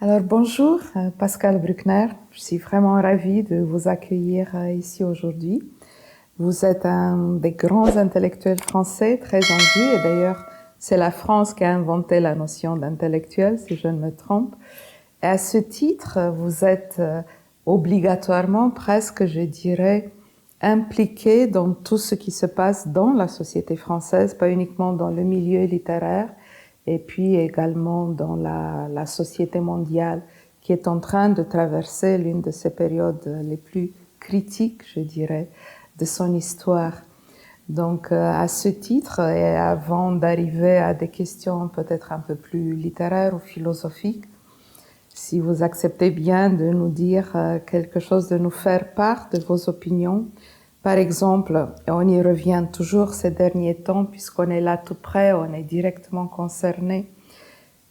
Alors bonjour, Pascal Bruckner. Je suis vraiment ravie de vous accueillir ici aujourd'hui. Vous êtes un des grands intellectuels français, très en vue, et d'ailleurs c'est la France qui a inventé la notion d'intellectuel, si je ne me trompe. Et à ce titre, vous êtes obligatoirement, presque, je dirais, impliqué dans tout ce qui se passe dans la société française, pas uniquement dans le milieu littéraire, et puis également dans la société mondiale qui est en train de traverser l'une de ces périodes les plus critiques, je dirais, de son histoire. Donc, à ce titre, et avant d'arriver à des questions peut-être un peu plus littéraires ou philosophiques, si vous acceptez bien de nous dire quelque chose, de nous faire part de vos opinions. Par exemple, et on y revient toujours ces derniers temps, puisqu'on est là tout près, on est directement concerné.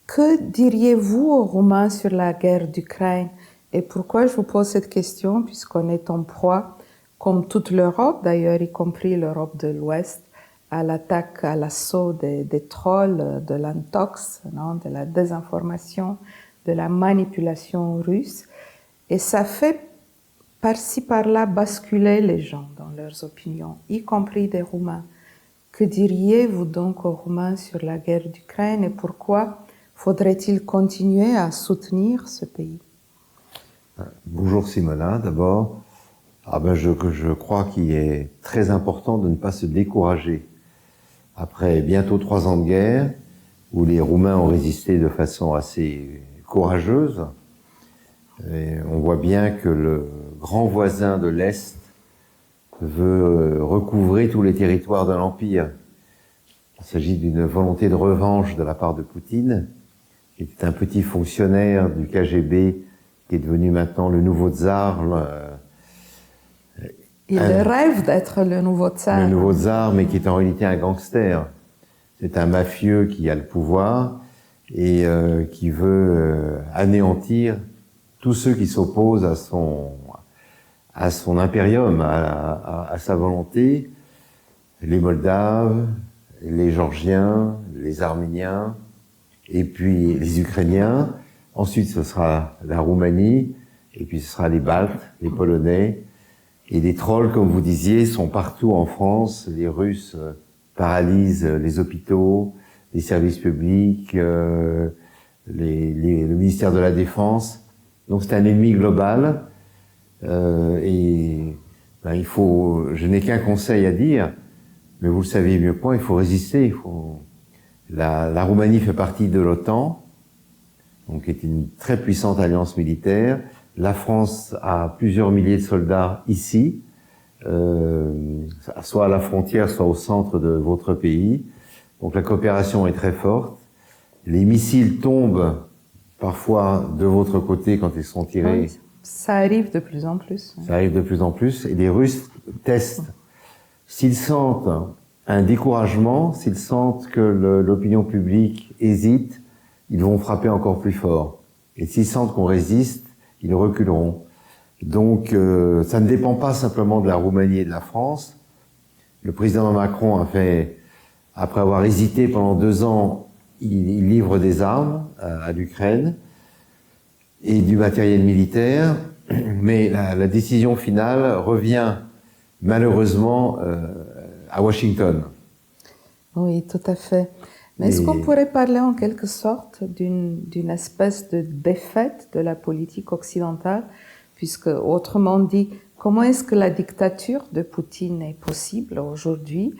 Que diriez-vous aux Roumains sur la guerre d'Ukraine? Et pourquoi je vous pose cette question? Puisqu'on est en proie, comme toute l'Europe, d'ailleurs, y compris l'Europe de l'Ouest, à l'attaque, à l'assaut des trolls, de l'intox, de la désinformation, de la manipulation russe. Et ça fait par-ci, par-là, basculer les gens dans leurs opinions, y compris des Roumains. Que diriez-vous donc aux Roumains sur la guerre d'Ukraine et pourquoi faudrait-il continuer à soutenir ce pays? Bonjour Simona, d'abord. Je crois qu'il est très important de ne pas se décourager. Après bientôt 3 ans de guerre, où les Roumains ont résisté de façon assez courageuse, et on voit bien que le grand voisin de l'Est veut recouvrer tous les territoires de l'Empire. Il s'agit d'une volonté de revanche de la part de Poutine, qui était un petit fonctionnaire du KGB, qui est devenu maintenant le nouveau tsar. Il rêve d'être le nouveau tsar. Le nouveau tsar, mais qui est en réalité un gangster. C'est un mafieux qui a le pouvoir et qui veut anéantir tous ceux qui s'opposent à son impérium, à sa volonté. Les Moldaves, les Géorgiens, les Arméniens, et puis les Ukrainiens. Ensuite, ce sera la Roumanie, et puis ce sera les Baltes, les Polonais. Et les trolls, comme vous disiez, sont partout en France. Les Russes paralysent les hôpitaux, les services publics, le ministère de la Défense. Donc c'est un ennemi global. Je n'ai qu'un conseil à dire, mais vous le savez mieux que moi, il faut résister. La Roumanie fait partie de l'OTAN, donc est une très puissante alliance militaire. La France a plusieurs milliers de soldats ici, soit à la frontière, soit au centre de votre pays. Donc la coopération est très forte. Les missiles tombent parfois de votre côté quand ils sont tirés. Oui, ça arrive de plus en plus. Ça arrive de plus en plus. Et les Russes testent. S'ils sentent un découragement, s'ils sentent que l'opinion publique hésite, ils vont frapper encore plus fort. Et s'ils sentent qu'on résiste, ils reculeront. Donc, ça ne dépend pas simplement de la Roumanie et de la France. Le président Macron a fait, après avoir hésité pendant 2 ans, il livre des armes à l'Ukraine et du matériel militaire, mais la décision finale revient malheureusement à Washington. Oui, tout à fait. Mais est-ce qu'on pourrait parler en quelque sorte d'une espèce de défaite de la politique occidentale, puisque, autrement dit, comment est-ce que la dictature de Poutine est possible aujourd'hui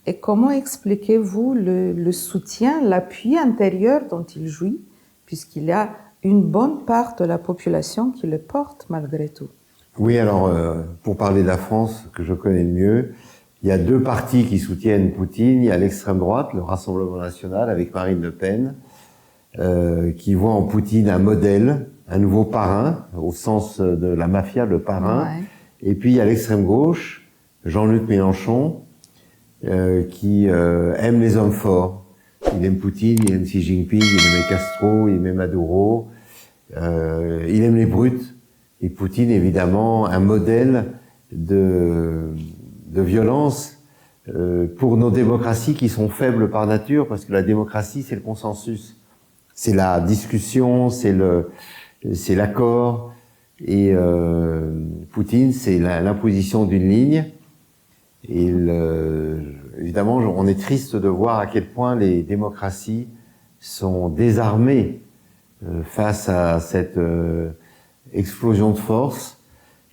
et comment expliquez-vous le soutien, l'appui intérieur dont il jouit, puisqu'il y a une bonne part de la population qui le porte malgré tout? Oui, alors, pour parler de la France, que je connais le mieux, il y a 2 partis qui soutiennent Poutine. Il y a l'extrême droite, le Rassemblement national, avec Marine Le Pen, qui voit en Poutine un modèle, un nouveau parrain, au sens de la mafia, le parrain. Ouais. Et puis il y a l'extrême gauche, Jean-Luc Mélenchon, qui aime les hommes forts. Il aime Poutine, il aime Xi Jinping, il aime Castro, il aime Maduro, il aime les brutes. Et Poutine, évidemment, un modèle de violence pour nos démocraties qui sont faibles par nature, parce que la démocratie, c'est le consensus. c'est la discussion, c'est l'accord, et Poutine, c'est l'imposition d'une ligne. Et évidemment, on est triste de voir à quel point les démocraties sont désarmées face à cette explosion de force.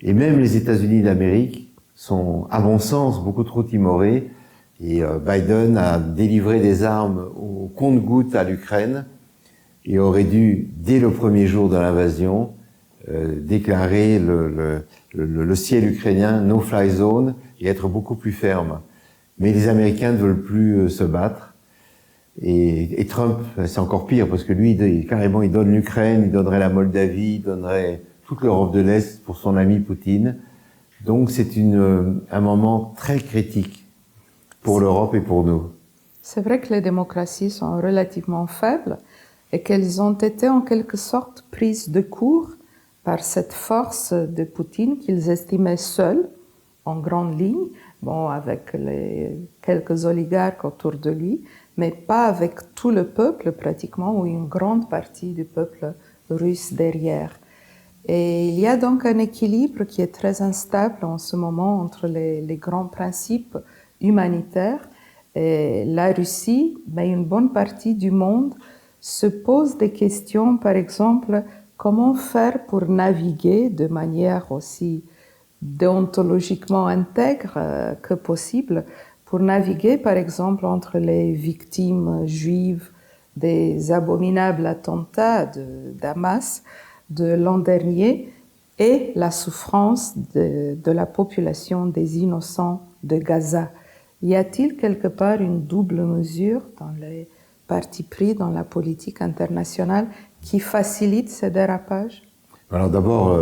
Et même les États-Unis d'Amérique sont, à mon sens, beaucoup trop timorés. Et Biden a délivré des armes au compte-gouttes à l'Ukraine et aurait dû, dès le premier jour de l'invasion, déclarer le ciel ukrainien no-fly zone et être beaucoup plus ferme. Mais les Américains ne veulent plus se battre. Et Trump, c'est encore pire, parce que lui, carrément, il donne l'Ukraine, il donnerait la Moldavie, il donnerait toute l'Europe de l'Est pour son ami Poutine. Donc c'est un moment très critique pour l'Europe et pour nous. C'est vrai que les démocraties sont relativement faibles et qu'elles ont été en quelque sorte prises de court par cette force de Poutine qu'ils estimaient seuls, en grande ligne, bon, avec les quelques oligarques autour de lui, mais pas avec tout le peuple pratiquement, ou une grande partie du peuple russe derrière. Et il y a donc un équilibre qui est très instable en ce moment entre les grands principes humanitaires et la Russie, mais une bonne partie du monde se pose des questions, par exemple, comment faire pour naviguer de manière aussi déontologiquement intègre que possible, pour naviguer par exemple entre les victimes juives des abominables attentats d'Hamas de l'an dernier et la souffrance de la population des innocents de Gaza. Y a-t-il quelque part une double mesure dans les partis pris dans la politique internationale qui facilite ces dérapages? Alors d'abord,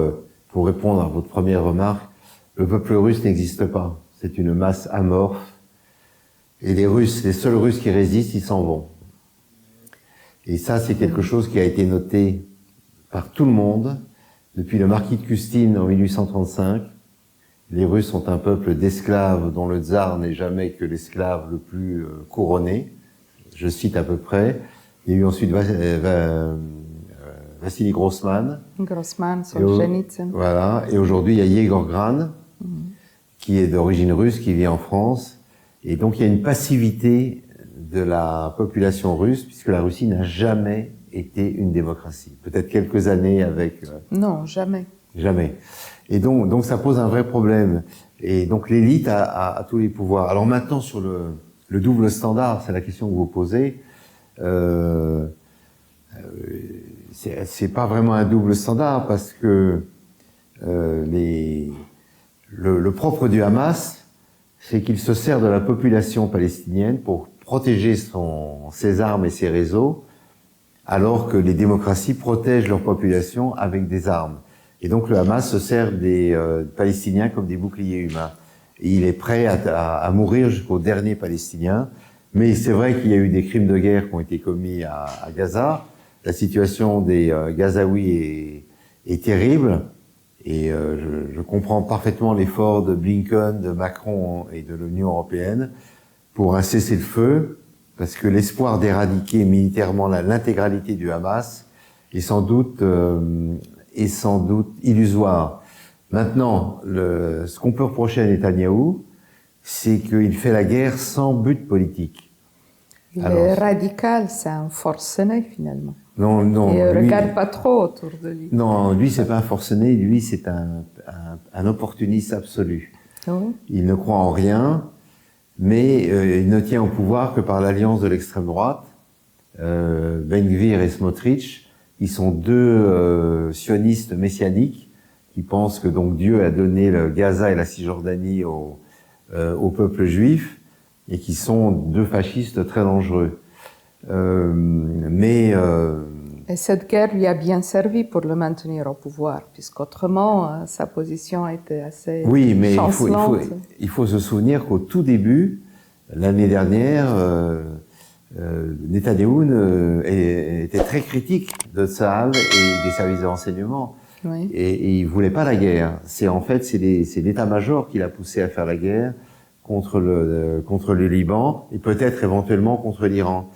pour répondre à votre première remarque, le peuple russe n'existe pas. C'est une masse amorphe. Et les seuls Russes qui résistent, ils s'en vont. Et ça, c'est quelque chose qui a été noté par tout le monde depuis le marquis de Custine en 1835. Les Russes sont un peuple d'esclaves dont le tsar n'est jamais que l'esclave le plus couronné. Je cite à peu près. Il y a eu ensuite Vassili Grossman. Grossman, Solzhenitsyn. Voilà. Et aujourd'hui, il y a Yegor Gran, qui est d'origine russe, qui vit en France. Et donc, il y a une passivité de la population russe, puisque la Russie n'a jamais été une démocratie. Peut-être quelques années avec... Non, jamais. Jamais. Et donc ça pose un vrai problème. Et donc l'élite a tous les pouvoirs. Alors maintenant, sur le double standard, c'est la question que vous posez. C'est pas vraiment un double standard parce que le propre du Hamas, c'est qu'il se sert de la population palestinienne pour protéger ses armes et ses réseaux, alors que les démocraties protègent leur population avec des armes. Et donc le Hamas se sert des Palestiniens comme des boucliers humains. Et il est prêt à mourir jusqu'au dernier Palestinien. Mais c'est vrai qu'il y a eu des crimes de guerre qui ont été commis à Gaza. La situation des Gazaouis est terrible. Et je comprends parfaitement l'effort de Blinken, de Macron et de l'Union européenne pour un cessez-le-feu, parce que l'espoir d'éradiquer militairement l'intégralité du Hamas est sans doute illusoire. Maintenant, ce qu'on peut reprocher à Netanyahou, c'est qu'il fait la guerre sans but politique. Il est radical, c'est un forcené finalement. Non, il ne regarde pas trop autour de lui. Non, lui, c'est pas un forcené, lui, c'est un opportuniste absolu. Oh. Il ne croit en rien, mais il ne tient au pouvoir que par l'alliance de l'extrême droite. Ben Gvir et Smotrich, ils sont deux sionistes messianiques qui pensent que donc Dieu a donné le Gaza et la Cisjordanie au peuple juif et qui sont deux fascistes très dangereux. Et cette guerre lui a bien servi pour le maintenir au pouvoir, puisqu'autrement sa position était assez chancelante. Oui, mais il faut se souvenir qu'au tout début, l'année dernière, Netanyahou était très critique de Tsahal et des services de renseignement. Oui. Et il voulait pas la guerre. C'est l'état-major qui l'a poussé à faire la guerre contre le Liban et peut-être éventuellement contre l'Iran.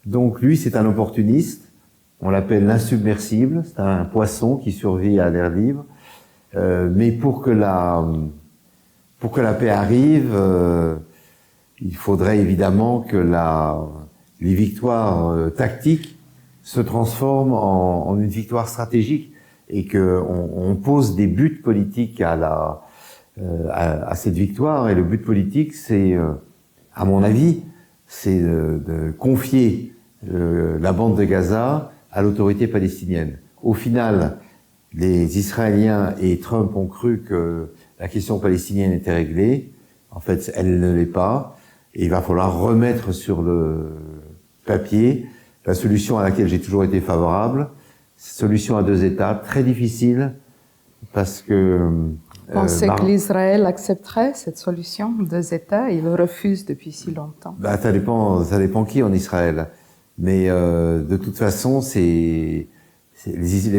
Donc lui, c'est un opportuniste On l'appelle l'insubmersible. C'est un poisson qui survit à l'air libre. Mais pour que la paix arrive, il faudrait évidemment que les victoires tactiques se transforment en une victoire stratégique et qu'on pose des buts politiques à cette victoire. Et le but politique, c'est, à mon avis, c'est de confier la bande de Gaza à l'autorité palestinienne. Au final, les Israéliens et Trump ont cru que la question palestinienne était réglée. En fait, elle ne l'est pas. Et il va falloir remettre sur le papier la solution à laquelle j'ai toujours été favorable, solution à 2 États, très difficile, parce que... Pensez que l'Israël accepterait cette solution, 2 États? Il le refuse depuis si longtemps. Bah, ça dépend qui en Israël. Mais de toute façon, les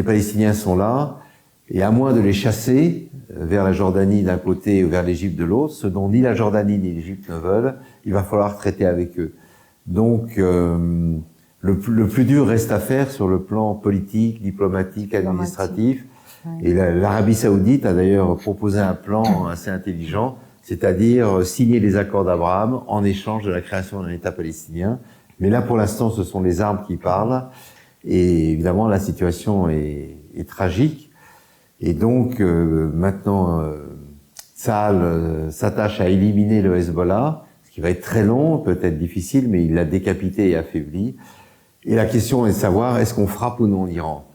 Palestiniens sont là, et à moins de les chasser vers la Jordanie d'un côté ou vers l'Égypte de l'autre, ce dont ni la Jordanie ni l'Égypte ne veulent, il va falloir traiter avec eux. Donc, le plus dur reste à faire sur le plan politique, diplomatique, administratif. Ouais. Et l'Arabie Saoudite a d'ailleurs proposé un plan assez intelligent, c'est-à-dire signer les accords d'Abraham en échange de la création d'un État palestinien. Mais là, pour l'instant, ce sont les armes qui parlent. Et évidemment, la situation est tragique. Et donc, maintenant, Tsahal s'attache à éliminer le Hezbollah, ce qui va être très long, peut-être difficile, mais il l'a décapité et affaibli. Et la question est de savoir, est-ce qu'on frappe ou non l'Iran,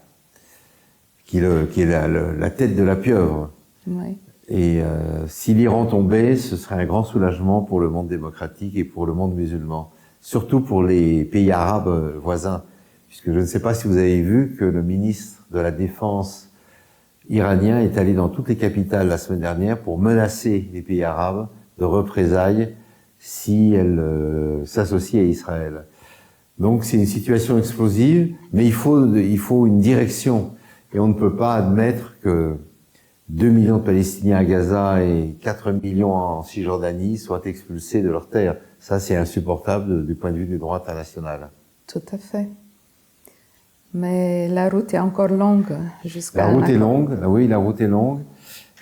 qui est la tête de la pieuvre. Oui. Et si l'Iran tombait, ce serait un grand soulagement pour le monde démocratique et pour le monde musulman, surtout pour les pays arabes voisins. Puisque je ne sais pas si vous avez vu que le ministre de la Défense iranien est allé dans toutes les capitales la semaine dernière pour menacer les pays arabes de représailles si elles s'associent à Israël. Donc c'est une situation explosive, mais il faut une direction. Et on ne peut pas admettre que 2 millions de Palestiniens à Gaza et 4 millions en Cisjordanie soient expulsés de leur terre. Ça, c'est insupportable du point de vue du droit international. Tout à fait. Mais la route est encore longue jusqu'à... La route est longue, oui, la route est longue.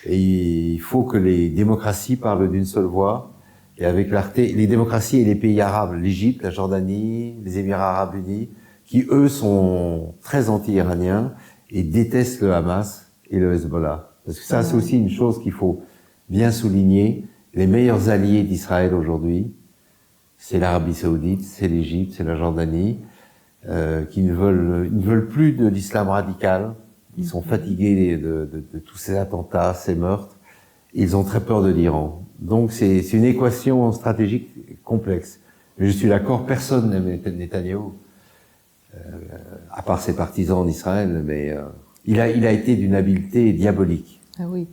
Et il faut que les démocraties parlent d'une seule voix. Et avec clarté, les démocraties et les pays arabes, l'Égypte, la Jordanie, les Émirats arabes unis, qui eux sont très anti-iraniens et détestent le Hamas et le Hezbollah. Parce que ça, c'est aussi une chose qu'il faut bien souligner. Les meilleurs alliés d'Israël aujourd'hui, c'est l'Arabie Saoudite, c'est l'Égypte, c'est la Jordanie, qui ne veulent plus de l'islam radical. Ils sont fatigués de tous ces attentats, ces meurtres. Ils ont très peur de l'Iran. Donc c'est une équation stratégique complexe. Mais je suis d'accord, personne n'aime Netanyahou, à part ses partisans en Israël, mais il a été d'une habileté diabolique. Ah oui,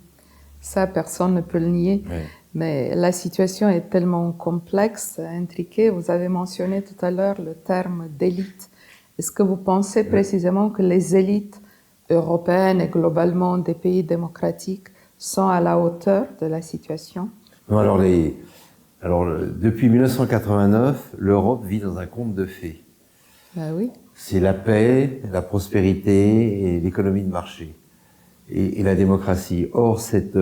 ça personne ne peut le nier. Oui. Mais la situation est tellement complexe, intriquée. Vous avez mentionné tout à l'heure le terme d'élite. Est-ce que vous pensez précisément que les élites européennes et globalement des pays démocratiques sont à la hauteur de la situation? Non, alors depuis 1989, l'Europe vit dans un conte de fées. Ah oui. C'est la paix, la prospérité et l'économie de marché et la démocratie. Or, cette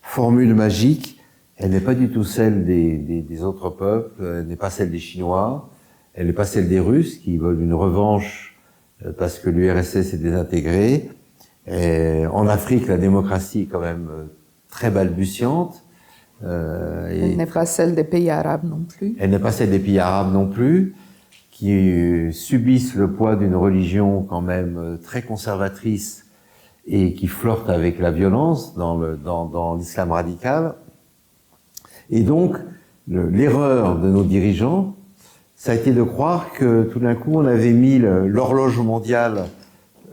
formule magique, elle n'est pas du tout celle des autres peuples, elle n'est pas celle des Chinois, elle n'est pas celle des Russes qui veulent une revanche parce que l'URSS est désintégrée. En Afrique, la démocratie est quand même très balbutiante. Elle n'est pas celle des pays arabes non plus. Elle n'est pas celle des pays arabes non plus, qui subissent le poids d'une religion quand même très conservatrice et qui flirte avec la violence dans l'islam radical. Et donc, l'erreur de nos dirigeants, ça a été de croire que tout d'un coup, on avait mis l'horloge mondiale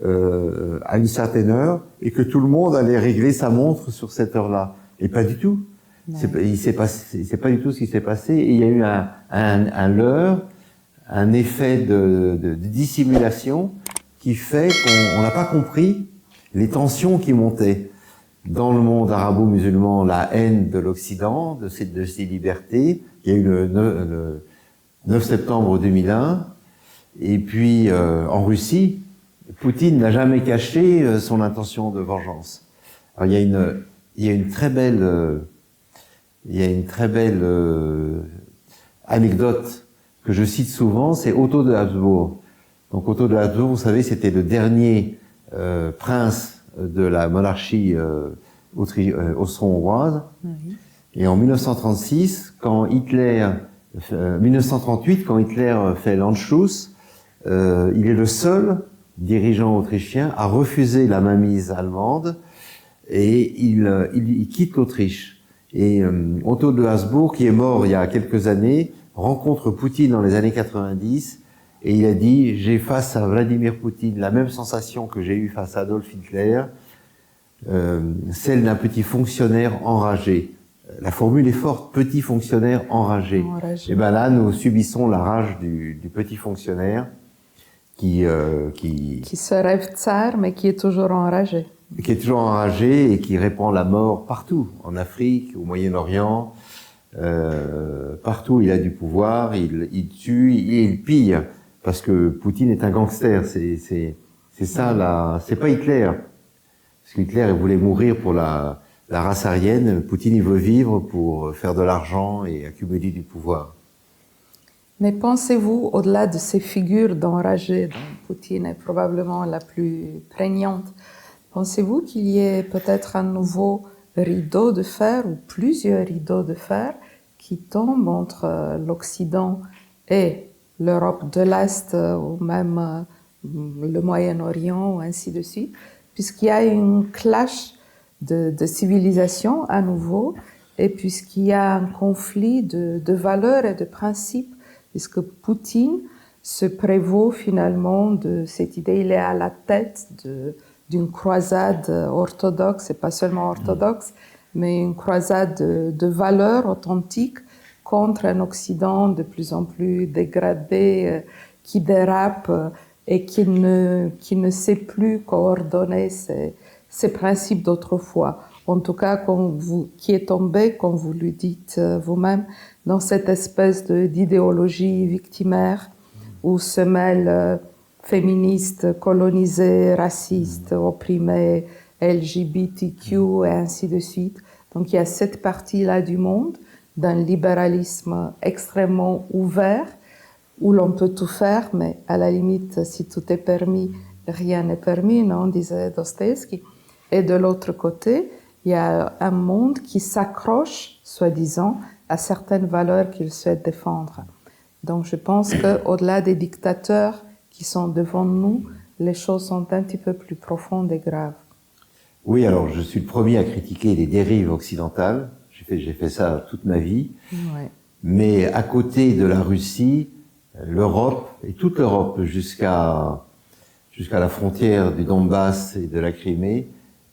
à une certaine heure et que tout le monde allait régler sa montre sur cette heure-là. Et pas du tout. C'est pas du tout ce qui s'est passé. Et il y a eu un leurre, un effet de dissimulation qui fait qu'on n'a pas compris les tensions qui montaient dans le monde arabo-musulman, la haine de l'Occident, de ses libertés. Il y a eu le 9 septembre 2001, Et puis en Russie, Poutine n'a jamais caché son intention de vengeance. Alors, il y a une très belle anecdote que je cite souvent, c'est Otto de Habsbourg. Donc Otto de Habsbourg, vous savez, c'était le dernier prince de la monarchie austro-hongroise. Oui. Et en 1938, quand Hitler fait l'Anschluss, il est le seul dirigeant autrichien à refuser la mainmise allemande et il quitte l'Autriche. Et Otto de Habsbourg, qui est mort il y a quelques années, rencontre Poutine dans les années 90 et il a dit « J'ai face à Vladimir Poutine la même sensation que j'ai eue face à Adolf Hitler, celle d'un petit fonctionnaire enragé. » La formule est forte, petit fonctionnaire enragé. Et ben là, nous subissons la rage du petit fonctionnaire qui se rêve tsar, mais qui est toujours enragé. Qui est toujours enragé et qui répand la mort partout, en Afrique, au Moyen-Orient, partout il a du pouvoir, il tue et il pille, parce que Poutine est un gangster, c'est ça là, c'est pas Hitler, parce qu'Hitler il voulait mourir pour la race aryenne, Poutine il veut vivre pour faire de l'argent et accumuler du pouvoir. Mais pensez-vous, au-delà de ces figures d'enragés, dont Poutine est probablement la plus prégnante, pensez-vous qu'il y ait peut-être un nouveau rideau de fer ou plusieurs rideaux de fer qui tombent entre l'Occident et l'Europe de l'Est ou même le Moyen-Orient ou ainsi de suite, puisqu'il y a une clash de civilisation à nouveau et puisqu'il y a un conflit de valeurs et de principes, puisque Poutine se prévaut finalement de cette idée, il est à la tête d'une croisade orthodoxe, et pas seulement orthodoxe, mais une croisade de valeurs authentiques contre un Occident de plus en plus dégradé, qui dérape et qui ne sait plus coordonner ses principes d'autrefois. En tout cas, qui est tombé, comme vous le dites vous-même, dans cette espèce d'idéologie victimaire où se mêlent féministes, colonisés, racistes, opprimés, LGBTQ et ainsi de suite. Donc il y a cette partie-là du monde d'un libéralisme extrêmement ouvert où l'on peut tout faire, mais à la limite, si tout est permis, rien n'est permis, non, disait Dostoïevski. Et de l'autre côté, il y a un monde qui s'accroche, soi-disant, à certaines valeurs qu'il souhaite défendre. Donc je pense qu'au-delà des dictateurs qui sont devant nous, les choses sont un petit peu plus profondes et graves. Oui, alors je suis le premier à critiquer les dérives occidentales. J'ai fait ça toute ma vie. Ouais. Mais à côté de la Russie, l'Europe, et toute l'Europe jusqu'à la frontière du Donbass et de la Crimée,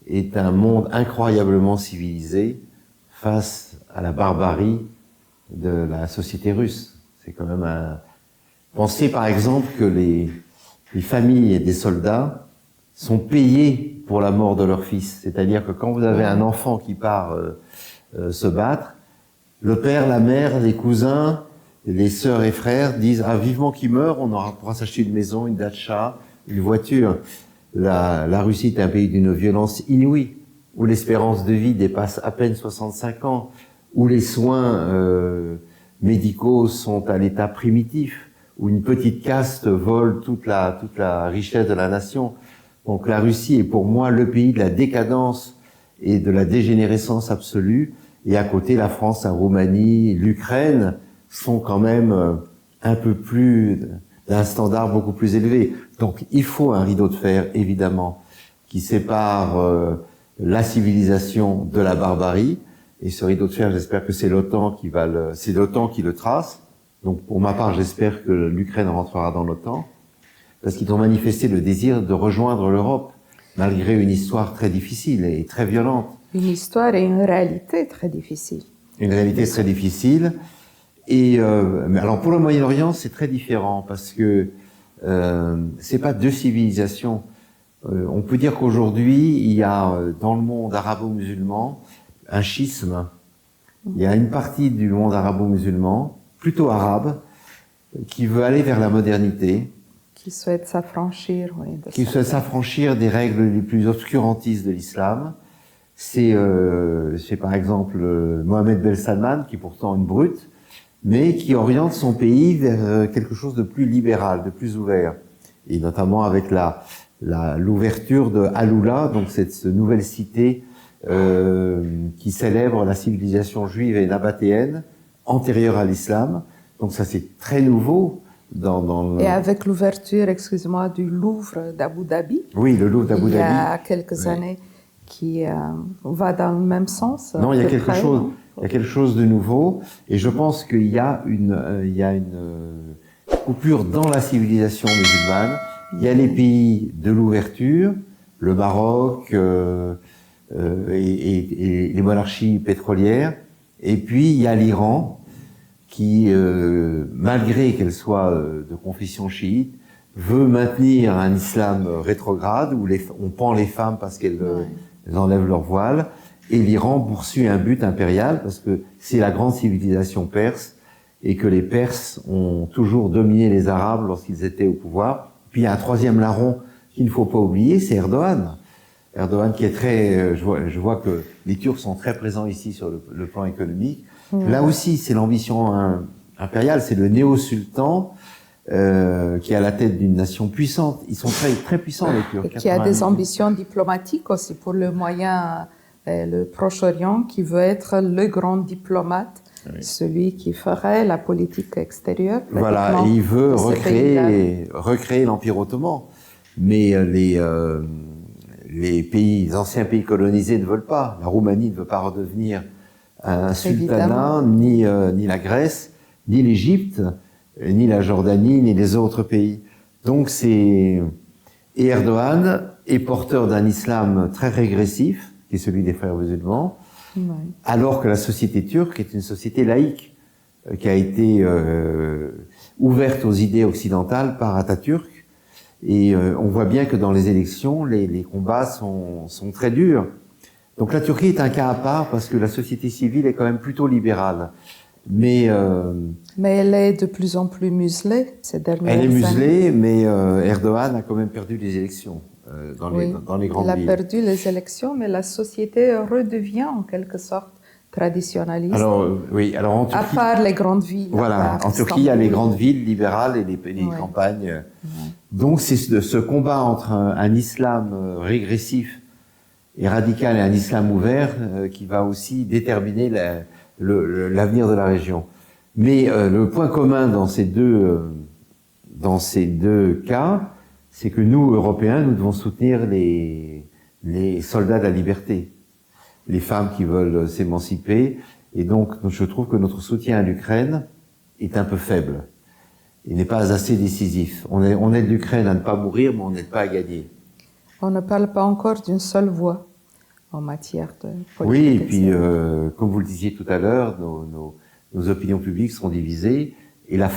est un monde incroyablement civilisé face à la barbarie de la société russe. C'est quand même un... Pensez par exemple que les familles des soldats sont payées pour la mort de leur fils. C'est-à-dire que quand vous avez un enfant qui part se battre, le père, la mère, les cousins, les sœurs et frères disent « Ah, vivement qu'il meure, on pourra s'acheter une maison, une datcha, une voiture ». La Russie est un pays d'une violence inouïe, où l'espérance de vie dépasse à peine 65 ans, où les soins médicaux sont à l'état primitif, où une petite caste vole toute la richesse de la nation. Donc la Russie est pour moi le pays de la décadence et de la dégénérescence absolue, et à côté la France, la Roumanie, l'Ukraine sont quand même un peu plus d'un standard beaucoup plus élevé. Donc il faut un rideau de fer, évidemment, qui sépare la civilisation de la barbarie. Et ce rideau de fer, j'espère que c'est l'OTAN qui le trace. Donc pour ma part, j'espère que l'Ukraine rentrera dans l'OTAN, parce qu'ils ont manifesté le désir de rejoindre l'Europe, malgré une histoire très difficile et très violente. Une histoire et une réalité très difficile. Une réalité très difficile. Et mais alors pour le Moyen-Orient, c'est très différent parce que c'est pas deux civilisations. On peut dire qu'aujourd'hui, il y a dans le monde arabo-musulman un schisme. Il y a une partie du monde arabo-musulman, plutôt arabe, qui veut aller vers la modernité, Qui souhaitent s'affranchir, oui. Qui souhaitent s'affranchir des règles les plus obscurantistes de l'islam. C'est par exemple Mohamed Ben Salman, qui est pourtant une brute, mais qui oriente son pays vers quelque chose de plus libéral, de plus ouvert. Et notamment avec l'ouverture de Al-Oula, donc cette nouvelle cité qui célèbre la civilisation juive et nabatéenne, antérieure à l'islam. Donc ça, c'est très nouveau. Et avec l'ouverture, excusez-moi, du Louvre d'Abu Dhabi. Oui, le Louvre d'Abu Dhabi. Il y a quelques années qui va dans le même sens. Non, il y a quelque chose de nouveau. Et je pense qu'il y a une coupure dans la civilisation musulmane. Il y a les pays de l'ouverture, le Maroc et les monarchies pétrolières. Et puis, il y a l'Iran, qui, malgré qu'elle soit de confession chiite, veut maintenir un islam rétrograde où on pend les femmes parce qu'elles enlèvent leur voile. Et l'Iran poursuit un but impérial parce que c'est la grande civilisation perse et que les Perses ont toujours dominé les Arabes lorsqu'ils étaient au pouvoir. Puis il y a un troisième larron qu'il ne faut pas oublier, c'est Erdogan. Erdogan qui est très... je vois que les Turcs sont très présents ici sur le plan économique. Là aussi, c'est l'ambition impériale, c'est le néo-sultan qui est à la tête d'une nation puissante. Ils sont très puissants, les Turcs. Et qui a des ambitions diplomatiques aussi pour le Moyen, le Proche-Orient, qui veut être le grand diplomate, celui qui ferait la politique extérieure. Voilà, et il veut recréer l'Empire ottoman. Mais les anciens pays colonisés ne veulent pas. La Roumanie ne veut pas redevenir un sultanat, ni la Grèce, ni l'Égypte, ni la Jordanie, ni les autres pays. Donc et Erdogan est porteur d'un islam très régressif, qui est celui des frères musulmans, alors que la société turque est une société laïque, qui a été ouverte aux idées occidentales par Atatürk. Et on voit bien que dans les élections, les combats sont très durs. Donc la Turquie est un cas à part parce que la société civile est quand même plutôt libérale. Mais elle est de plus en plus muselée ces dernières années. Elle est muselée, mais Erdogan a quand même perdu les élections dans les grandes villes. Il a perdu les élections, mais la société redevient en quelque sorte traditionnaliste. Alors en Turquie, à part les grandes villes. Voilà, en Turquie, il y a les grandes villes libérales et les campagnes. Donc c'est ce combat entre un islam régressif et radical et un islam ouvert qui va aussi déterminer l'avenir de la région. Mais le point commun dans ces deux cas, c'est que nous, Européens, nous devons soutenir les soldats de la liberté, les femmes qui veulent s'émanciper. Et donc, je trouve que notre soutien à l'Ukraine est un peu faible. Il n'est pas assez décisif. On aide l'Ukraine à ne pas mourir, mais on n'aide pas à gagner. On ne parle pas encore d'une seule voix en matière de politique. Oui, et puis, comme vous le disiez tout à l'heure, nos opinions publiques sont divisées, et la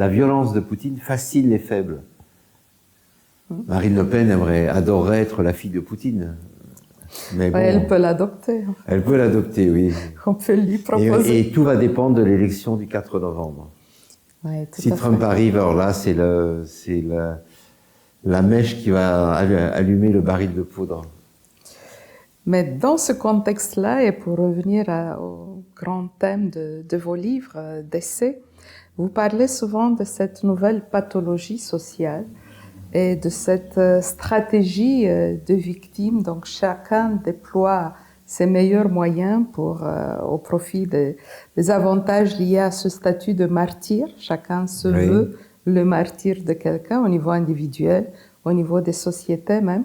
violence de Poutine fascine les faibles. Marine Le Pen adorerait être la fille de Poutine. Mais bon, elle peut l'adopter. Elle peut l'adopter, oui. On peut lui proposer. Et tout va dépendre de l'élection du 4 novembre. Ouais, si Trump arrive, alors là, c'est la mèche qui va allumer le baril de poudre. Mais dans ce contexte-là, et pour revenir au grand thème de vos livres d'essais, vous parlez souvent de cette nouvelle pathologie sociale et de cette stratégie de victime. Donc chacun déploie ses meilleurs moyens au profit des avantages liés à ce statut de martyr. Chacun se veut le martyr de quelqu'un au niveau individuel, au niveau des sociétés même,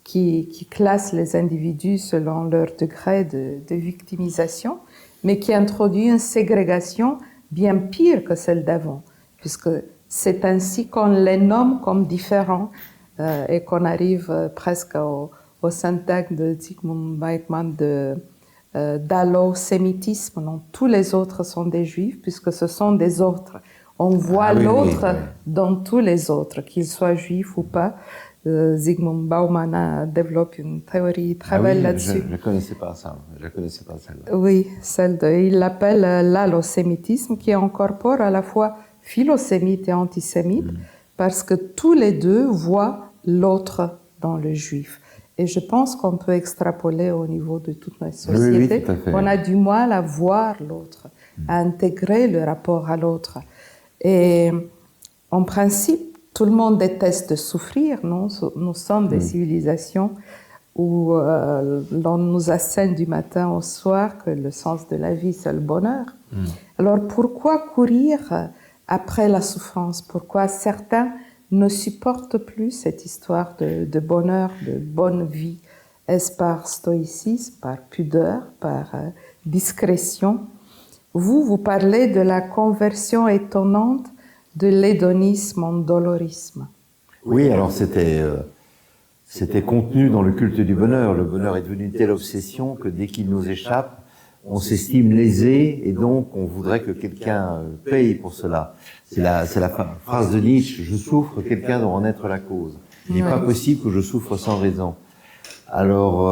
qui classent les individus selon leur degré de victimisation, mais qui introduit une ségrégation bien pire que celle d'avant, puisque c'est ainsi qu'on les nomme comme différents et qu'on arrive presque au syntagme de Zygmunt Bauman d'allosémitisme. Non, tous les autres sont des juifs puisque ce sont des autres. On voit l'autre dans tous les autres, qu'ils soient juifs ou pas. Zygmunt Bauman développe une théorie très belle là-dessus. Je ne connaissais pas ça. Je connaissais pas celle-là. Oui, il l'appelle l'allosémitisme qui incorpore à la fois philosémite et antisémite, parce que tous les deux voient l'autre dans le juif. Et je pense qu'on peut extrapoler au niveau de toute notre société. Oui, tout à fait. On a du mal à voir l'autre, à intégrer le rapport à l'autre. Et en principe, tout le monde déteste souffrir, non? Nous sommes des civilisations où l'on nous assène du matin au soir que le sens de la vie, c'est le bonheur. Alors pourquoi courir après la souffrance? Pourquoi certains ne supportent plus cette histoire de bonheur, de bonne vie? Est-ce par stoïcisme, par pudeur, par discrétion? Vous parlez de la conversion étonnante de l'hédonisme en dolorisme. Oui, alors c'était contenu dans le culte du bonheur. Le bonheur est devenu une telle obsession que dès qu'il nous échappe, on s'estime lésé et donc on voudrait que quelqu'un paye pour cela. C'est la phrase de Nietzsche, je souffre, quelqu'un doit en être la cause. Il n'est pas possible que je souffre sans raison. Alors,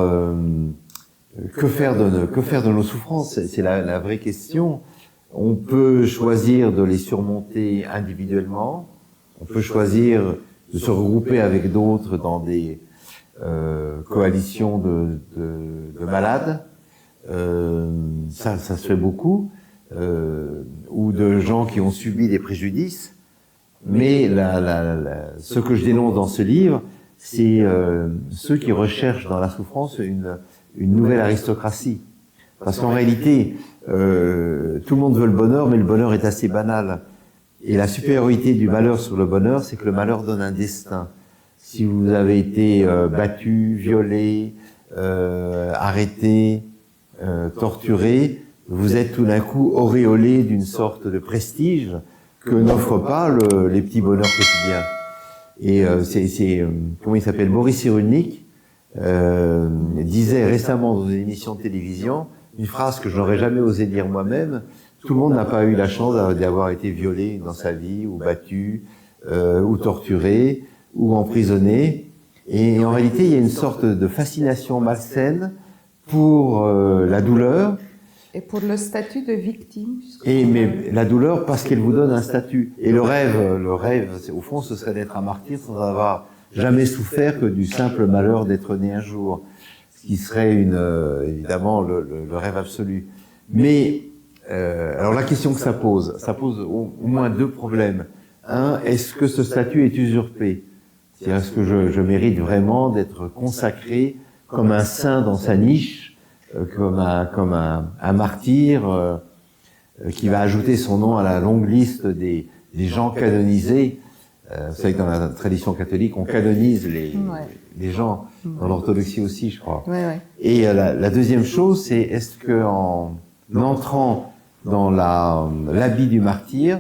que faire de nos souffrances? C'est la vraie question. On peut choisir de les surmonter individuellement, on peut choisir de se regrouper avec d'autres dans des coalitions de malades, ça se fait beaucoup, ou de gens qui ont subi des préjudices. Mais ce que je dénonce dans ce livre, c'est ceux qui recherchent dans la souffrance une nouvelle aristocratie. Parce qu'en réalité, tout le monde veut le bonheur, mais le bonheur est assez banal. Et la supériorité du malheur sur le bonheur, c'est que le malheur donne un destin. Si vous avez été battu, violé, arrêté, torturé, vous êtes tout d'un coup auréolé d'une sorte de prestige que n'offrent pas les petits bonheurs quotidiens. Et comment il s'appelle, Boris Cyrulnik disait récemment dans une émission de télévision une phrase que je n'aurais jamais osé dire moi-même. Tout le monde n'a pas eu la chance d'avoir été violé dans sa vie, ou battu, ou torturé, ou emprisonné. Et en réalité, il y a une sorte de fascination malsaine pour la douleur. Et pour le statut de victime. Mais la douleur parce qu'elle vous donne un statut. Et le rêve, au fond, ce serait d'être un martyr sans avoir jamais souffert que du simple malheur d'être né un jour. Ce qui serait évidemment le rêve absolu. Mais alors la question que ça pose au moins deux problèmes. Un, est-ce que ce statut est usurpé? C'est-à-dire, est-ce que je mérite vraiment d'être consacré comme un saint dans sa niche, comme un martyr qui va ajouter son nom à la longue liste des gens canonisés? Vous savez que dans la tradition catholique, on canonise les gens, dans l'orthodoxie aussi, je crois. Et la deuxième chose, c'est est-ce que en entrant dans l'habit du martyr,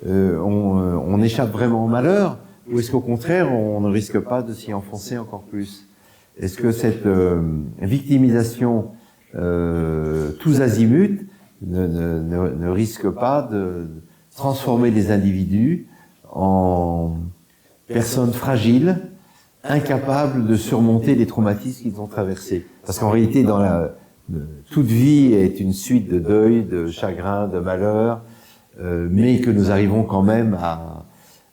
on échappe vraiment au malheur, ou est-ce qu'au contraire, on ne risque pas de s'y enfoncer encore plus? Est-ce que cette victimisation tous azimuts ne risque pas de transformer les individus en personnes fragiles, incapables de surmonter les traumatismes qu'ils ont traversés? Parce qu'en réalité, toute vie est une suite de deuil, de chagrin, de malheur, mais que nous arrivons quand même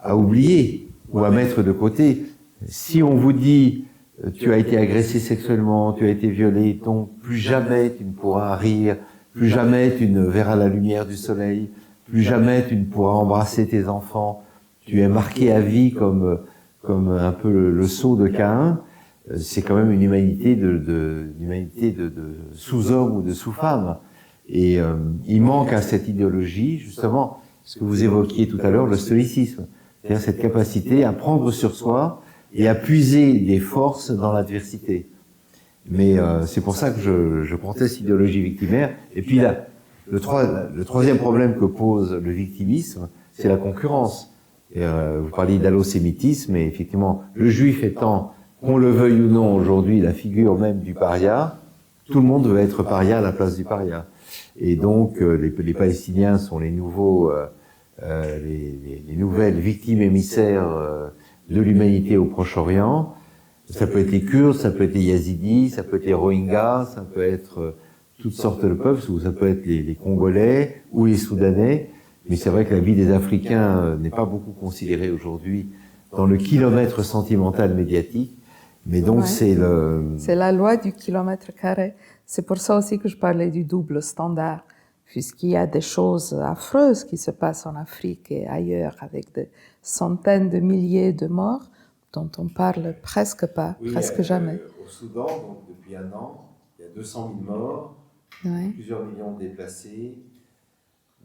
à oublier ou à mettre de côté. Si on vous dit tu as été agressé sexuellement, tu as été violé, donc plus jamais tu ne pourras rire, plus jamais tu ne verras la lumière du soleil, plus jamais tu ne pourras embrasser tes enfants, tu es marqué à vie comme un peu le sceau de Caïn, c'est quand même une humanité de sous-homme ou de sous-femme. Et il manque à cette idéologie, justement, ce que vous évoquiez tout à l'heure, le stoïcisme. C'est-à-dire cette capacité à prendre sur soi et à puiser des forces dans l'adversité. Mais c'est pour ça que je conteste l'idéologie victimaire. Et puis là, le troisième problème que pose le victimisme, c'est la concurrence. Et, vous parliez d'allosémitisme, et effectivement, le juif étant, qu'on le veuille ou non aujourd'hui, la figure même du paria, tout le monde veut être paria à la place du paria. Et donc, les Palestiniens sont les nouvelles victimes émissaires de l'humanité au Proche-Orient. Ça peut être les Kurdes, ça peut être les Yazidis, ça peut être les Rohingyas, ça peut être toutes sortes de peuples, ou ça peut être les Congolais ou les Soudanais. Mais c'est vrai que la vie des Africains n'est pas beaucoup considérée aujourd'hui dans le kilomètre sentimental médiatique. Mais donc c'est la loi du kilomètre carré. C'est pour ça aussi que je parlais du double standard, puisqu'il y a des choses affreuses qui se passent en Afrique et ailleurs avec des centaines de milliers de morts dont on parle presque pas, presque jamais. Au Soudan, donc depuis un an, il y a 200 000 morts, plusieurs millions de déplacés.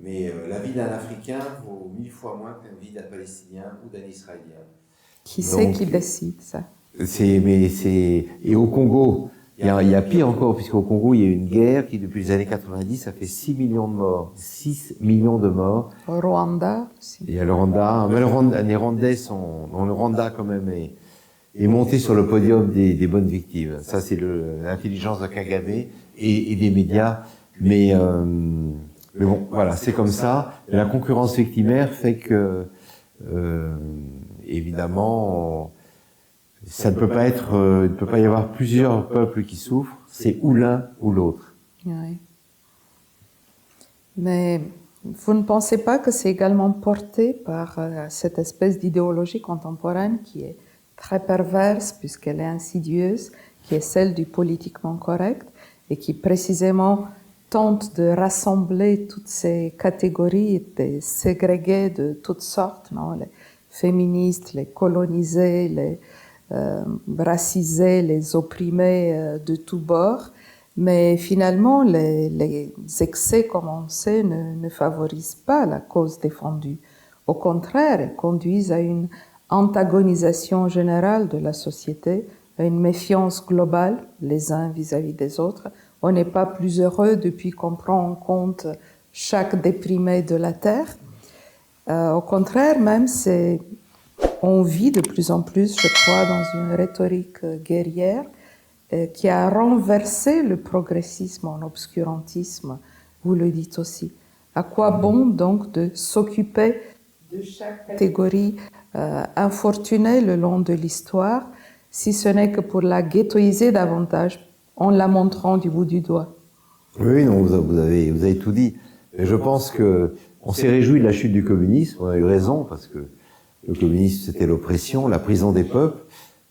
Mais la vie d'un Africain vaut 1000 fois moins que la vie d'un Palestinien ou d'un Israélien. Qui c'est qui décide ça? Et au Congo, il y a pire encore, puisqu'au Congo, il y a une guerre qui, depuis les années 90, a fait 6 millions de morts. 6 millions de morts. Au Rwanda aussi. Il y a le Rwanda. Mais les Rwandais le Rwanda, quand même, est monté sur le podium des bonnes victimes. Ça, c'est l'intelligence de Kagame et des médias. Mais bon, voilà, c'est comme ça. La concurrence victimaire fait que, évidemment, ça ne peut pas être, il ne peut pas y avoir plusieurs peuples qui souffrent, c'est ou l'un ou l'autre. Oui. Mais vous ne pensez pas que c'est également porté par cette espèce d'idéologie contemporaine qui est très perverse puisqu'elle est insidieuse, qui est celle du politiquement correct et qui précisément tente de rassembler toutes ces catégories, de ségréguer de toutes sortes, non, les féministes, les colonisés, les racisés, les opprimés de tous bords, mais finalement les excès, comme on sait, ne favorisent pas la cause défendue. Au contraire, ils conduisent à une antagonisation générale de la société, à une méfiance globale les uns vis-à-vis des autres. On n'est pas plus heureux depuis qu'on prend en compte chaque déprimé de la Terre. Au contraire, même, on vit de plus en plus, je crois, dans une rhétorique guerrière qui a renversé le progressisme en obscurantisme, vous le dites aussi. À quoi bon donc de s'occuper de chaque catégorie infortunée le long de l'histoire, si ce n'est que pour la ghettoiser davantage, en la montrant du bout du doigt? Oui, non, vous avez tout dit. Et je pense que on s'est réjoui de la chute du communisme, on a eu raison, parce que le communisme, c'était l'oppression, la prison des peuples.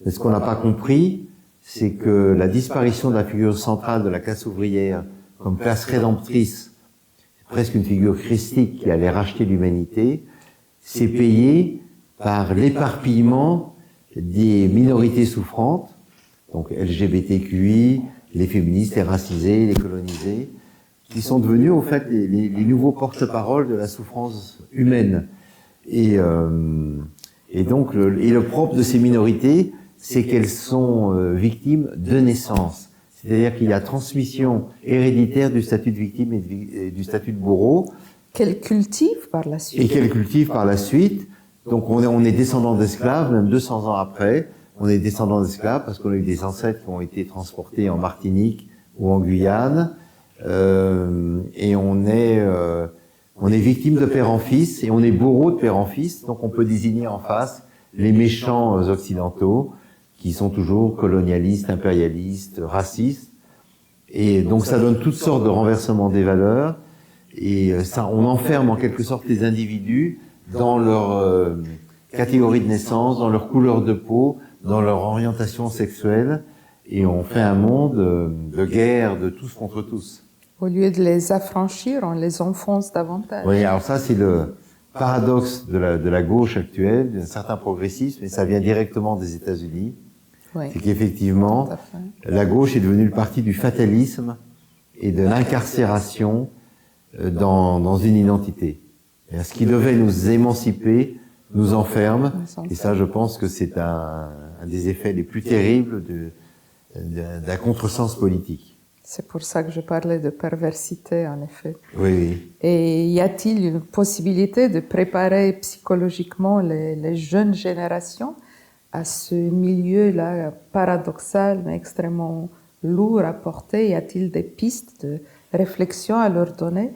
Mais ce qu'on n'a pas compris, c'est que la disparition de la figure centrale de la classe ouvrière comme classe rédemptrice, presque une figure christique qui allait racheter l'humanité, c'est payé par l'éparpillement des minorités souffrantes, donc LGBTQI, les féministes, les racisés, les colonisés, qui sont devenus au fait les nouveaux porte-parole de la souffrance humaine. Et donc le propre de ces minorités, c'est qu'elles sont victimes de naissance. C'est-à-dire qu'il y a transmission héréditaire du statut de victime et du statut de bourreau. Qu'elles cultivent par la suite. Et qu'elles cultivent par la suite. Donc on est descendants d'esclaves, même 200 ans après. On est descendants d'esclaves parce qu'on a eu des ancêtres qui ont été transportés en Martinique ou en Guyane. Et on est victime de père en fils et on est bourreau de père en fils. Donc on peut désigner en face les méchants occidentaux qui sont toujours colonialistes, impérialistes, racistes. Et donc ça donne toutes sortes de renversements des valeurs. Et ça, on enferme en quelque sorte les individus dans leur catégorie de naissance, dans leur couleur de peau, dans leur orientation sexuelle. Et on fait un monde de guerre, de tous contre tous. Au lieu de les affranchir, on les enfonce davantage. Oui, alors ça, c'est le paradoxe de la gauche actuelle, d'un certain progressisme, et ça vient directement des États-Unis. Oui, c'est qu'effectivement, la gauche est devenue le parti du fatalisme et de l'incarcération dans une identité. Et ce qui devait nous émanciper nous enferme, et ça, je pense que c'est un des effets les plus terribles d'un contresens politique. C'est pour ça que je parlais de perversité, en effet. Oui, oui. Et y a-t-il une possibilité de préparer psychologiquement les jeunes générations à ce milieu-là paradoxal, mais extrêmement lourd à porter? Y a-t-il des pistes de réflexion à leur donner?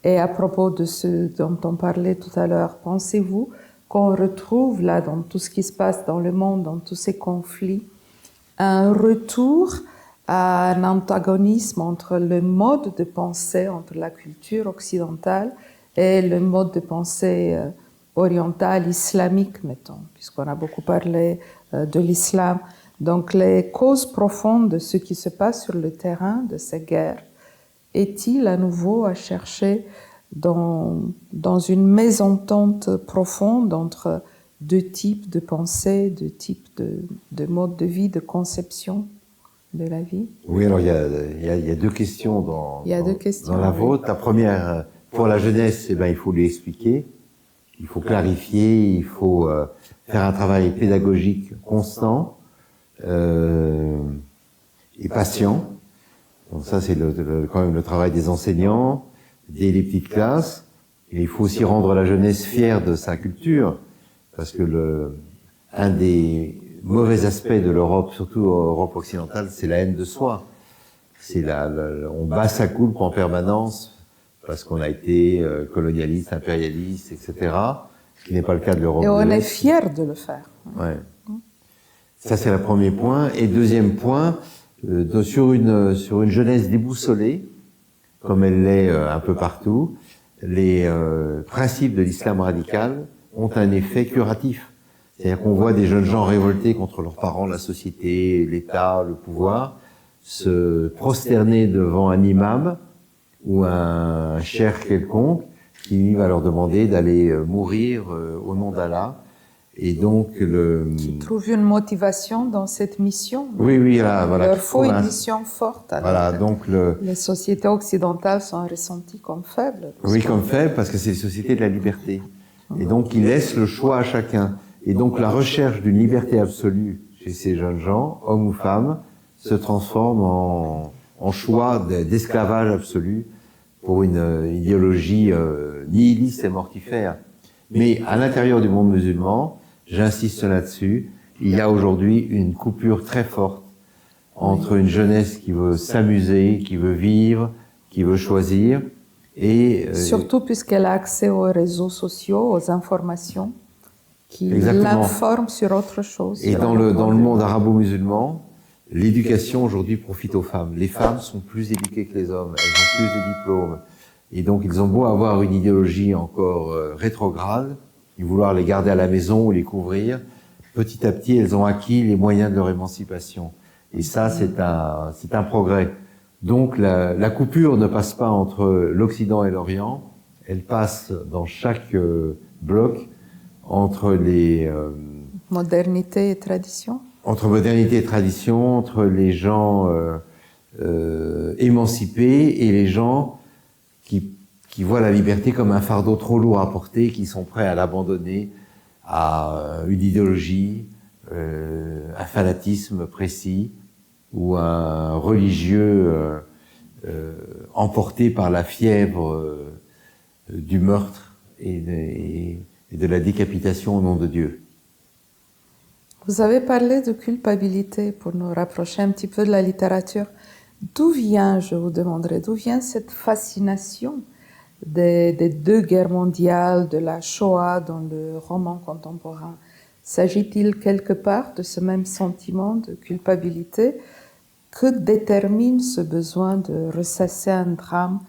Et à propos de ce dont on parlait tout à l'heure, pensez-vous qu'on retrouve là, dans tout ce qui se passe dans le monde, dans tous ces conflits, un retour à un antagonisme entre le mode de pensée, entre la culture occidentale et le mode de pensée oriental, islamique, mettons, puisqu'on a beaucoup parlé de l'islam. Donc les causes profondes de ce qui se passe sur le terrain de ces guerres, est-il à nouveau à chercher dans une mésentente profonde entre deux types de pensée, deux types de modes de vie, de conception de la vie? Oui, alors il y a deux questions dans la oui. vôtre. La première, pour la jeunesse, eh ben, il faut lui expliquer, il faut clarifier, il faut faire un travail pédagogique constant et patient. Donc ça, c'est quand même le travail des enseignants, dès les petites classes. Et il faut aussi rendre la jeunesse fière de sa culture, parce que un des mauvais aspects de l'Europe, surtout l'Europe occidentale, c'est la haine de soi. C'est on bat sa coulpe en permanence parce qu'on a été colonialiste, impérialiste, etc. Ce qui n'est pas le cas de l'Europe. Et on est fier de le faire. Ouais. Ça, c'est le premier point. Et deuxième point, sur une jeunesse déboussolée, comme elle l'est un peu partout, les principes de l'islam radical ont un effet curatif. C'est-à-dire qu'on voit des jeunes gens révoltés contre leurs parents, la société, l'État, le pouvoir, se prosterner devant un imam ou un cheikh quelconque qui va leur demander d'aller mourir au nom d'Allah. Et donc qui trouve une motivation dans cette mission. Oui, oui, là, voilà. Leur faut une mission forte. Voilà, donc les sociétés occidentales sont ressenties comme faibles. Oui, comme faibles, parce que c'est les sociétés de la liberté. Et donc, ils laissent le choix à chacun. Et donc, la recherche d'une liberté absolue chez ces jeunes gens, hommes ou femmes, se transforme en choix d'esclavage absolu pour une idéologie nihiliste et mortifère. Mais à l'intérieur du monde musulman, j'insiste là-dessus, il y a aujourd'hui une coupure très forte entre une jeunesse qui veut s'amuser, qui veut vivre, qui veut choisir, et surtout puisqu'elle a accès aux réseaux sociaux, aux informations qui l'informent sur autre chose. Et dans le monde arabo-musulman, l'éducation aujourd'hui profite aux femmes. Les femmes sont plus éduquées que les hommes, elles ont plus de diplômes. Et donc ils ont beau avoir une idéologie encore rétrograde, et vouloir les garder à la maison ou les couvrir, petit à petit elles ont acquis les moyens de leur émancipation. Et ça c'est un progrès. Donc la coupure ne passe pas entre l'Occident et l'Orient, elle passe dans chaque bloc entre les modernité et tradition. Entre modernité et tradition, entre les gens émancipés et les gens qui voient la liberté comme un fardeau trop lourd à porter, qui sont prêts à l'abandonner à une idéologie, un fanatisme précis ou un religieux emporté par la fièvre du meurtre et de la décapitation au nom de Dieu. Vous avez parlé de culpabilité pour nous rapprocher un petit peu de la littérature. D'où vient, je vous demanderai, d'où vient cette fascination des deux guerres mondiales, de la Shoah dans le roman contemporain? S'agit-il quelque part de ce même sentiment de culpabilité? Que détermine ce besoin de ressasser un drame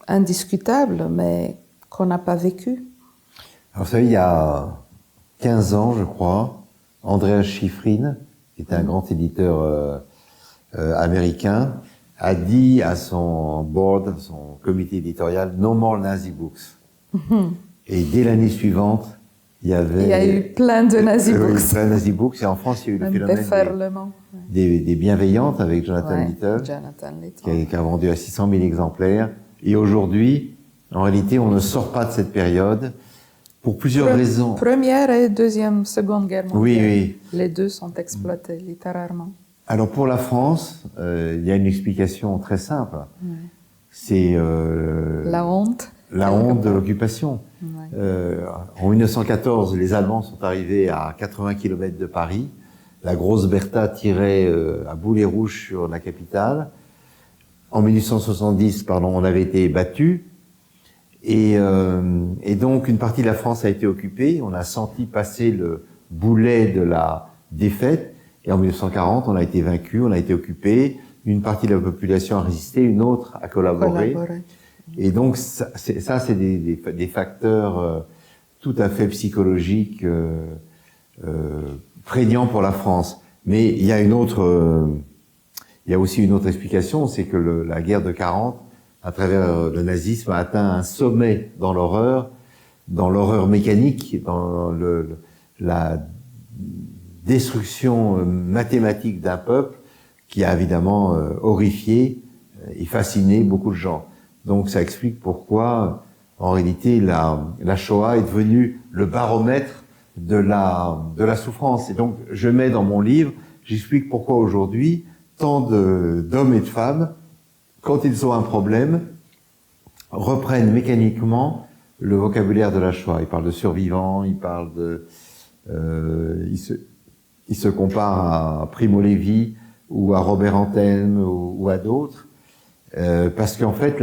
indiscutable, mais qu'on n'a pas vécu? Alors, vous savez, il y a 15 ans, je crois, Andreas Schifrin, qui est un grand éditeur américain, a dit à son board, à son comité éditorial, « No more Nazi books ». Et dès l'année suivante, il y a eu plein de Nazi books. Plein de Nazi books. Et en France, il y a eu le phénomène des bienveillantes avec Jonathan Little, qui a vendu à 600 000 exemplaires. Et aujourd'hui, en réalité, on ne sort pas de cette période pour plusieurs raisons. Première et deuxième, seconde guerre mondiale. Oui, oui. Les deux sont exploités littérairement. Alors pour la France, il y a une explication très simple. Ouais. C'est la honte. La honte de l'occupation. Ouais. En 1914, les Allemands sont arrivés à 80 km de Paris. La grosse Bertha tirait à boulet rouge sur la capitale. En 1870, on avait été battus. Et donc, une partie de la France a été occupée. On a senti passer le boulet de la défaite. Et en 1940, on a été vaincu, on a été occupé. Une partie de la population a résisté, une autre a collaboré. Et donc c'est des facteurs tout à fait psychologiques prégnants pour la France. Mais il y a il y a aussi une autre explication, c'est que la guerre de 40, à travers le nazisme, a atteint un sommet dans l'horreur mécanique, dans la destruction mathématique d'un peuple qui a évidemment horrifié et fasciné beaucoup de gens. Donc ça explique pourquoi, en réalité, la Shoah est devenue le baromètre de la souffrance. Et donc je mets dans mon livre, j'explique pourquoi aujourd'hui, tant d'hommes et de femmes, quand ils ont un problème, reprennent mécaniquement le vocabulaire de la Shoah. Ils parlent de survivants, ils parlent ils se comparent à Primo Levi ou à Robert Antelme ou à d'autres, parce qu'en fait,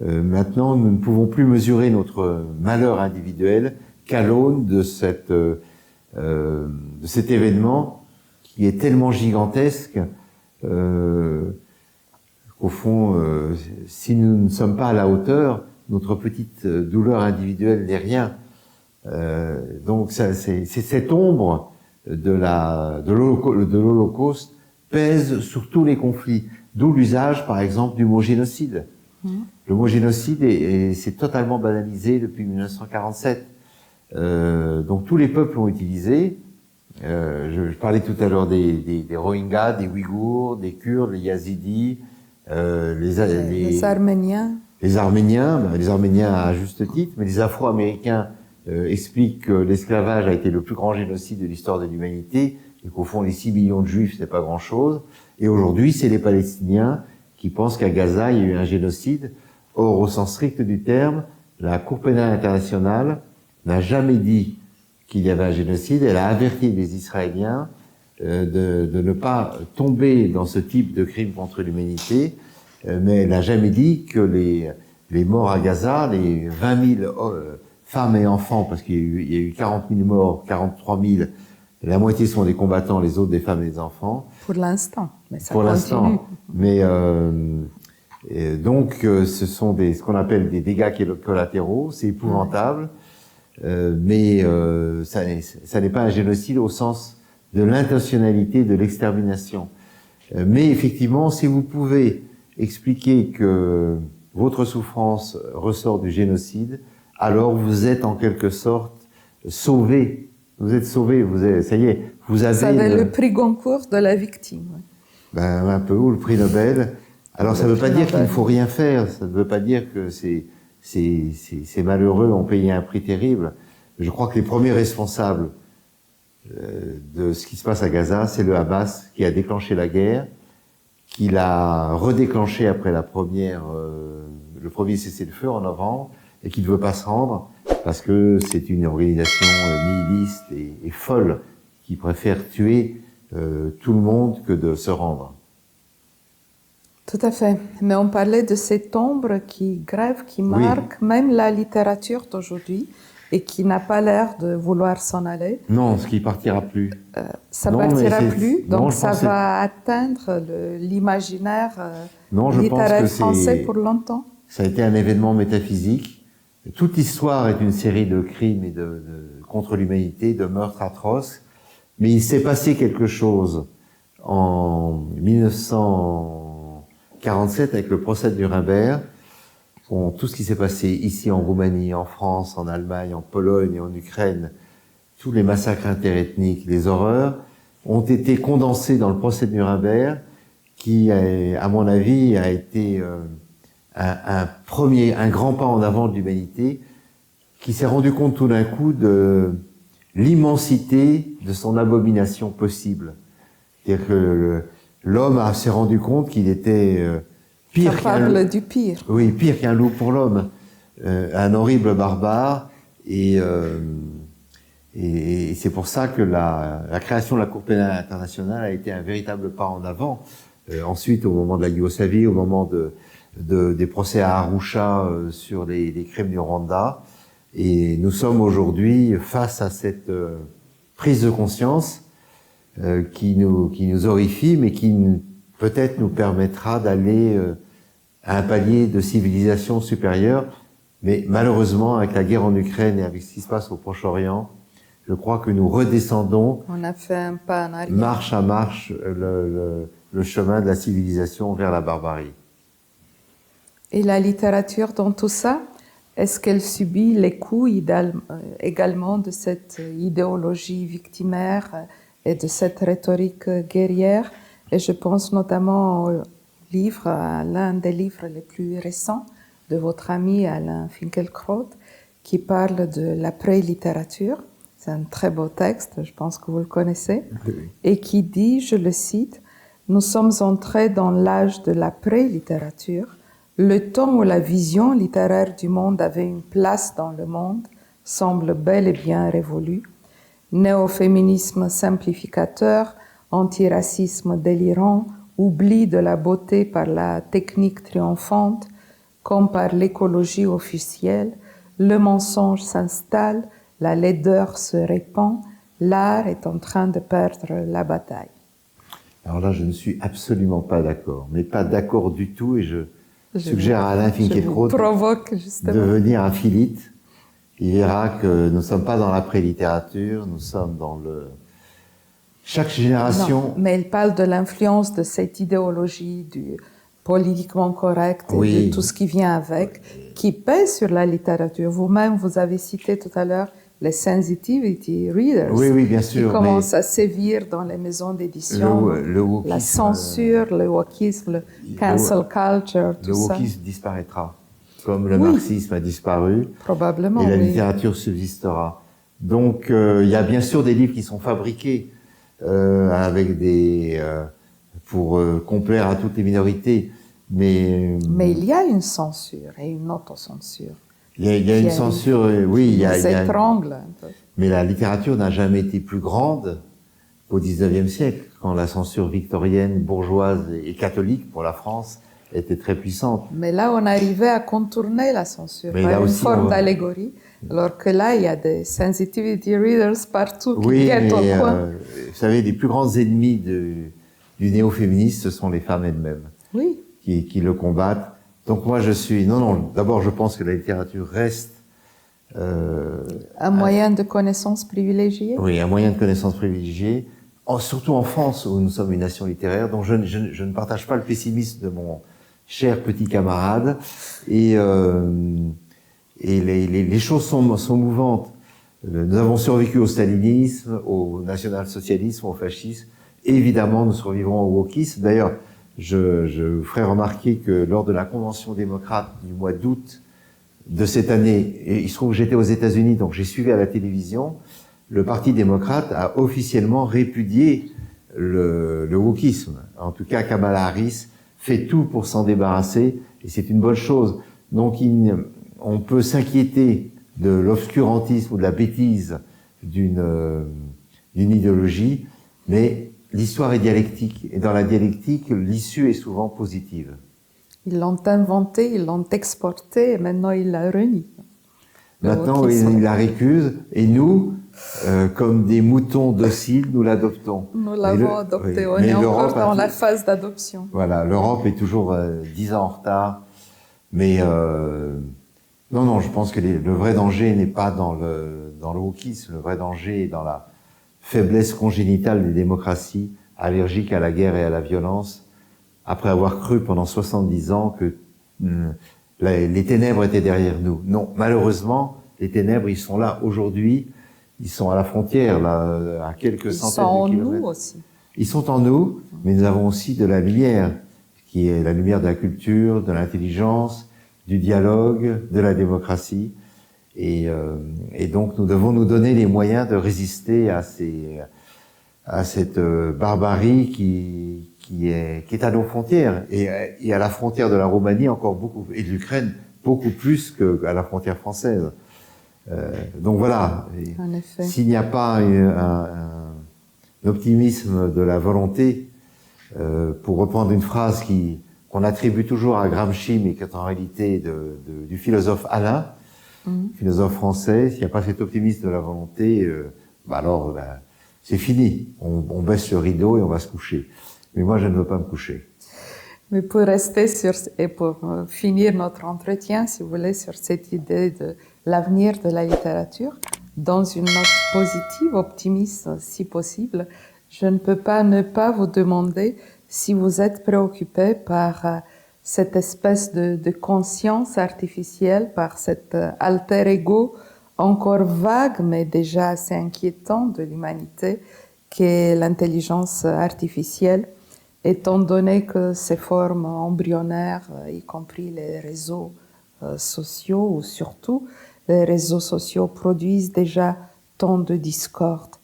maintenant, nous ne pouvons plus mesurer notre malheur individuel qu'à l'aune de cet événement qui est tellement gigantesque qu'au fond, si nous ne sommes pas à la hauteur, notre petite douleur individuelle n'est rien. Donc c'est cette ombre de l'Holocauste pèse sur tous les conflits, d'où l'usage, par exemple, du mot génocide. Le mot génocide c'est totalement banalisé depuis 1947. Donc tous les peuples l'ont utilisé. Je parlais tout à l'heure des Rohingyas, des Ouïghours, des Kurdes, les Yazidis, les Arméniens. Les Arméniens à juste titre, mais les Afro-Américains expliquent que l'esclavage a été le plus grand génocide de l'histoire de l'humanité et qu'au fond les 6 millions de Juifs c'est pas grand-chose. Et aujourd'hui, c'est les Palestiniens qui pensent qu'à Gaza il y a eu un génocide. Or, au sens strict du terme, la Cour pénale internationale n'a jamais dit qu'il y avait un génocide. Elle a averti les Israéliens de ne pas tomber dans ce type de crime contre l'humanité, mais elle n'a jamais dit que les morts à Gaza, les 20 000 femmes et enfants, parce qu'il y a eu 40 000 morts, 43 000, la moitié sont des combattants, les autres des femmes et des enfants. Pour l'instant, mais ça pour continue. l'instant. Mais donc, ce sont ce qu'on appelle des dégâts collatéraux, c'est épouvantable, mais ça n'est pas un génocide au sens de l'intentionnalité de l'extermination. Mais effectivement, si vous pouvez expliquer que votre souffrance ressort du génocide, alors vous êtes en quelque sorte sauvé. Vous êtes sauvé, ça y est, vous avez... Ça avait le prix Goncourt de la victime. Ben, un peu, ou le prix Nobel. Alors ça ne veut pas dire qu'il ne faut rien faire, ça ne veut pas dire que ces malheureux ont payé un prix terrible. Je crois que les premiers responsables de ce qui se passe à Gaza, c'est le Hamas qui a déclenché la guerre, qui l'a redéclenché après le premier cessez-le-feu en novembre, et qui ne veut pas se rendre parce que c'est une organisation nihiliste et folle qui préfère tuer tout le monde que de se rendre. Tout à fait. Mais on parlait de cette ombre qui grève, qui marque même la littérature d'aujourd'hui et qui n'a pas l'air de vouloir s'en aller. Non, ce qui partira plus. Ça partira plus, donc ça va atteindre l'imaginaire littéraire français pour longtemps. Ça a été un événement métaphysique. Toute l'histoire est une série de crimes et contre l'humanité, de meurtres atroces. Mais il s'est passé quelque chose en 1947 avec le procès de Nuremberg. Tout ce qui s'est passé ici en Roumanie, en France, en Allemagne, en Pologne et en Ukraine, tous les massacres interethniques, les horreurs, ont été condensés dans le procès de Nuremberg, qui, à mon avis, a été un grand pas en avant de l'humanité, qui s'est rendu compte tout d'un coup de l'immensité de son abomination possible. C'est-à-dire que l'homme s'est rendu compte qu'il était pire du pire. Oui, pire qu'un loup pour l'homme, un horrible barbare, et c'est pour ça que la création de la Cour pénale internationale a été un véritable pas en avant. Ensuite, au moment de la Yougoslavie, au moment des procès à Arusha sur les crimes du Rwanda, et nous sommes aujourd'hui face à cette prise de conscience qui nous horrifie, mais qui peut-être nous permettra d'aller à un palier de civilisation supérieure. Mais malheureusement, avec la guerre en Ukraine et avec ce qui se passe au Proche-Orient, je crois que nous redescendons, On a fait un pas en arrière. marche à marche, le chemin de la civilisation vers la barbarie. Et la littérature dans tout ça, est-ce qu'elle subit les coups également de cette idéologie victimaire et de cette rhétorique guerrière? Et je pense notamment au livre, à l'un des livres les plus récents de votre ami Alain Finkielkraut, qui parle de l'après-littérature. C'est un très beau texte, je pense que vous le connaissez, et qui dit, je le cite, « Nous sommes entrés dans l'âge de l'après-littérature, le temps où la vision littéraire du monde avait une place dans le monde semble bel et bien révolu. Néo-féminisme simplificateur, antiracisme délirant, oubli de la beauté par la technique triomphante, comme par l'écologie officielle, le mensonge s'installe, la laideur se répand, l'art est en train de perdre la bataille. » Alors là, je ne suis absolument pas d'accord, mais pas d'accord du tout, et je suggère à Alain Finkielkraut de venir à Philite. Il verra que nous ne sommes pas dans l'après-littérature, nous sommes dans le... Chaque génération... Non, mais il parle de l'influence de cette idéologie du politiquement correct et oui. de tout ce qui vient avec, qui pèse sur la littérature. Vous-même, vous avez cité tout à l'heure les sensitivity readers, oui, oui, bien sûr, qui commencent à sévir dans les maisons d'édition, la censure, le wokisme, le cancel culture, tout ça. Le wokisme disparaîtra, comme le marxisme a disparu, probablement, et la littérature subsistera. Donc, il y a bien sûr des livres qui sont fabriqués avec des pour complaire à toutes les minorités, mais il y a une censure et une autocensure. Il y a une censure, oui, il y a étrangle un peu. Mais la littérature n'a jamais été plus grande qu'au XIXe siècle, quand la censure victorienne, bourgeoise et catholique pour la France était très puissante. Mais là, on arrivait à contourner la censure par une forme d'allégorie, alors que là, il y a des sensitivity readers partout qui viennent au coin. Vous savez, les plus grands ennemis du néo-féminisme, ce sont les femmes elles-mêmes, oui. qui le combattent. Donc moi, d'abord, je pense que la littérature reste... un moyen de connaissance privilégié. Oui, un moyen de connaissance privilégié, surtout en France, où nous sommes une nation littéraire, donc je ne partage pas le pessimisme de mon cher petit camarade, et les choses sont mouvantes. Nous avons survécu au stalinisme, au national-socialisme, au fascisme, et évidemment, nous survivrons au wokisme. D'ailleurs, je vous ferai remarquer que lors de la convention démocrate du mois d'août de cette année, et il se trouve que j'étais aux États-Unis, donc j'ai suivi à la télévision, le Parti démocrate a officiellement répudié le wokisme. En tout cas, Kamala Harris fait tout pour s'en débarrasser, et c'est une bonne chose. Donc, on peut s'inquiéter de l'obscurantisme ou de la bêtise d'une idéologie, mais l'histoire est dialectique, et dans la dialectique, l'issue est souvent positive. Ils l'ont inventé, ils l'ont exporté, et maintenant ils la renient. Maintenant, ils la récusent, et nous, comme des moutons dociles, nous l'adoptons. Nous l'avons adopté, on est encore dans la phase d'adoption. Voilà, l'Europe est toujours 10 ans en retard, mais non, je pense que le vrai danger n'est pas dans le wokisme, le vrai danger est dans la faiblesse congénitale des démocraties, allergiques à la guerre et à la violence, après avoir cru pendant 70 ans que les ténèbres étaient derrière nous. Non, malheureusement, les ténèbres, ils sont là aujourd'hui, ils sont à la frontière, là, à quelques centaines de kilomètres. Ils sont en nous aussi. Ils sont en nous, mais nous avons aussi de la lumière, qui est la lumière de la culture, de l'intelligence, du dialogue, de la démocratie. Et donc, nous devons nous donner les moyens de résister à cette barbarie qui est à nos frontières, et à la frontière de la Roumanie encore beaucoup, et de l'Ukraine beaucoup plus qu'à la frontière française. Donc voilà, s'il n'y a pas un optimisme de la volonté, pour reprendre une phrase qu'on attribue toujours à Gramsci, mais qui est en réalité du philosophe Alain, philosophe français, s'il n'y a pas cet optimisme de la volonté, alors c'est fini. On baisse le rideau et on va se coucher. Mais moi, je ne veux pas me coucher. Mais pour rester et pour finir notre entretien, si vous voulez, sur cette idée de l'avenir de la littérature, dans une note positive, optimiste si possible, je ne peux pas ne pas vous demander si vous êtes préoccupé par cette espèce de conscience artificielle, par cet alter ego encore vague mais déjà assez inquiétant de l'humanité qu'est l'intelligence artificielle, étant donné que ces formes embryonnaires, y compris les réseaux sociaux ou surtout les réseaux sociaux, produisent déjà tant de discorde.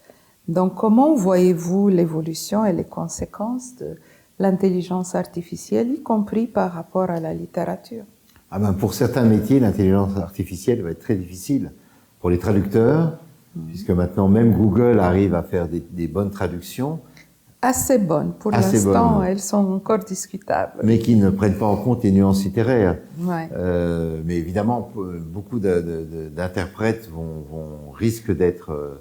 Donc comment voyez-vous l'évolution et les conséquences de l'intelligence artificielle, y compris par rapport à la littérature? Pour certains métiers, l'intelligence artificielle va être très difficile. Pour les traducteurs, puisque maintenant même Google arrive à faire des bonnes traductions. Assez bonnes. Pour l'instant, elles sont encore discutables. Mais qui ne prennent pas en compte les nuances littéraires. Ouais. Mais évidemment, beaucoup d'interprètes risquent d'être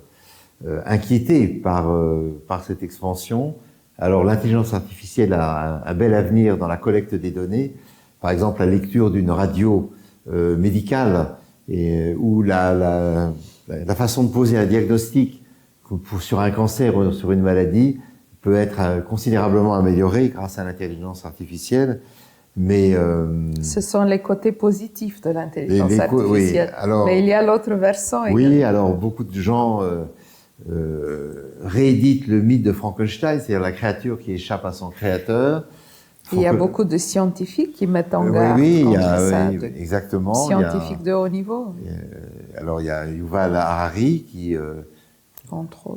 inquiétés par cette expansion. Alors l'intelligence artificielle a un bel avenir dans la collecte des données. Par exemple, la lecture d'une radio médicale ou la façon de poser un diagnostic sur un cancer ou sur une maladie peut être considérablement améliorée grâce à l'intelligence artificielle. Mais ce sont les côtés positifs de l'intelligence artificielle. Oui, alors, mais il y a l'autre versant également. Oui, alors beaucoup de gens rééditent le mythe de Frankenstein, c'est-à-dire la créature qui échappe à son créateur. Il y a beaucoup de scientifiques qui mettent en garde contre ça, exactement. Scientifiques de haut niveau. Alors il y a Yuval Harari qui, entre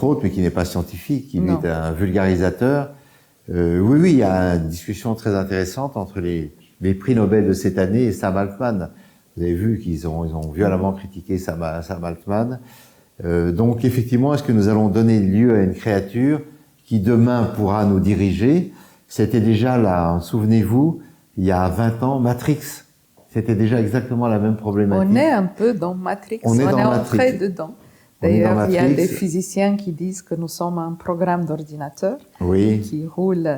autres, mais qui n'est pas scientifique, qui est un vulgarisateur. Oui, il y a une discussion très intéressante entre les prix Nobel de cette année et Sam Altman. Vous avez vu qu'ils ont violemment critiqué Sam Altman. Donc effectivement, est-ce que nous allons donner lieu à une créature qui demain pourra nous diriger? C'était déjà là, souvenez-vous, il y a 20 ans, Matrix. C'était déjà exactement la même problématique. On est un peu dans Matrix, on est entré dedans. D'ailleurs, il y a des physiciens qui disent que nous sommes un programme d'ordinateur qui roule.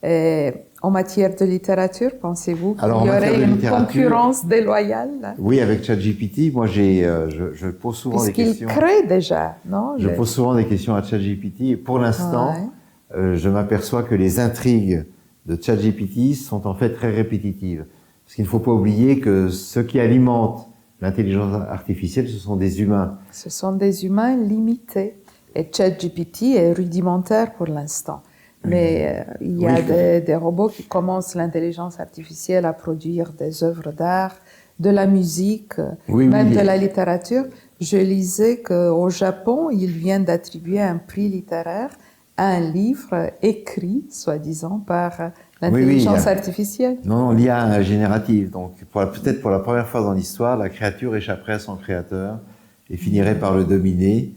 Et en matière de littérature, pensez-vous qu'il y aurait une concurrence déloyale? Oui, avec ChatGPT, moi je pose souvent des questions. Puisqu'il crée déjà, non? Je pose souvent des questions à ChatGPT et pour l'instant, je m'aperçois que les intrigues de ChatGPT sont en fait très répétitives. Parce qu'il ne faut pas oublier que ce qui alimente l'intelligence artificielle, ce sont des humains. Ce sont des humains limités. Et ChatGPT est rudimentaire pour l'instant. Mais il y a des robots qui commencent l'intelligence artificielle à produire des œuvres d'art, de la musique, même de la littérature. Je lisais qu'au Japon, ils viennent d'attribuer un prix littéraire à un livre écrit, soi-disant, par l'intelligence artificielle. Non, l'IA générative. Donc, peut-être pour la première fois dans l'histoire, la créature échapperait à son créateur et finirait par le dominer.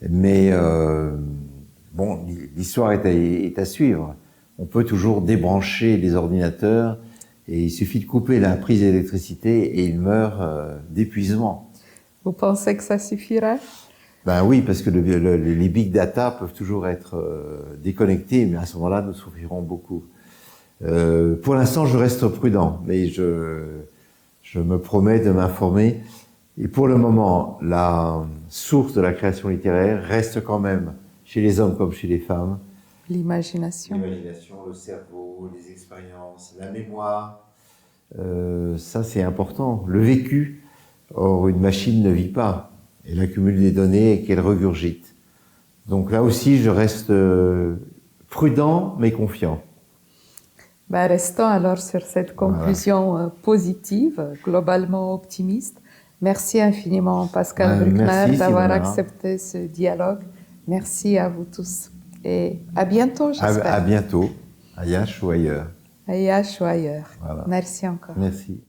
Mais bon, l'histoire est à suivre. On peut toujours débrancher les ordinateurs et il suffit de couper la prise d'électricité et ils meurent d'épuisement. Vous pensez que ça suffira? Ben oui, parce que les big data peuvent toujours être déconnectés, mais à ce moment-là, nous souffrirons beaucoup. Pour l'instant, je reste prudent, mais je me promets de m'informer. Et pour le moment, la source de la création littéraire reste quand même, chez les hommes comme chez les femmes, l'imagination. L'imagination, le cerveau, les expériences, la mémoire. Ça, c'est important. Le vécu. Or, une machine ne vit pas. Elle accumule des données et qu'elle regurgite. Donc là aussi, je reste prudent, mais confiant. Restons alors sur cette conclusion positive, globalement optimiste. Merci infiniment, Pascal Bruckner, d'avoir accepté ce dialogue. Merci à vous tous. Et à bientôt, j'espère. À bientôt, à Yach ou ailleurs. À Yach ou ailleurs. Voilà. Merci encore. Merci.